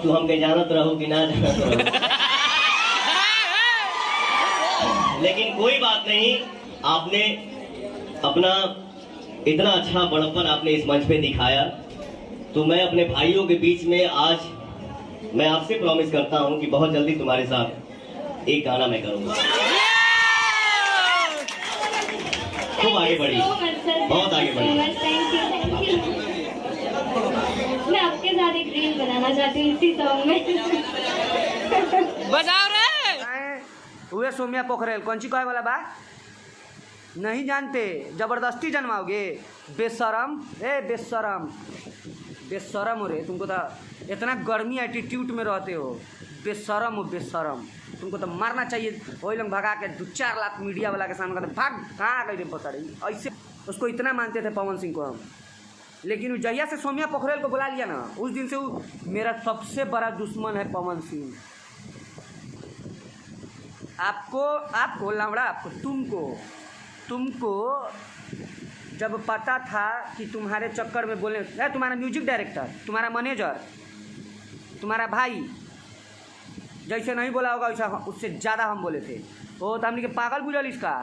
तू हमके जानत रहो कि ना जानत रहो लेकिन कोई बात नहीं, आपने अपना इतना अच्छा बड़प्पन आपने इस मंच पे दिखाया, तो मैं अपने भाइयों के बीच में आज मैं आपसे प्रॉमिस करता हूं कि बहुत जल्दी तुम्हारे साथ एक गाना मैं करूंगा। खूब आगे बढ़ी, बहुत आगे बढ़ी। मैं आपके साथ एक रील बनाना चाहती हूँ इसी सॉन्ग में। बजाओ रे। हुए सोम्या पोखरेल कौन सी कहे वाला बा? नहीं जानते? जबरदस्ती जन्माओगे? बेशरम, ए बेशरम, बेशरम हो रे। तुमको तो इतना गर्मी एटीट्यूड में रहते हो, बेशरम हो बेशरम। तुमको तो मारना चाहिए। वही लोग भगा के 2-4 लाख मीडिया वाला के सामने कहते भाग, कहाँ आ गई रे पता रही। ऐसे उसको इतना मानते थे पवन सिंह को हम, लेकिन जहिया से सोम्या पोखरेल को बुला लिया ना, उस दिन से वो मेरा सबसे बड़ा दुश्मन है पवन सिंह। आपको लावड़ा, तुमको जब पता था कि तुम्हारे चक्कर में बोले, तुम्हारा म्यूजिक डायरेक्टर, तुम्हारा मैनेजर, तुम्हारा भाई जैसे नहीं बोला होगा वैसा उससे ज़्यादा हम बोले थे। वो तो हमने के पागल बुझल इसका।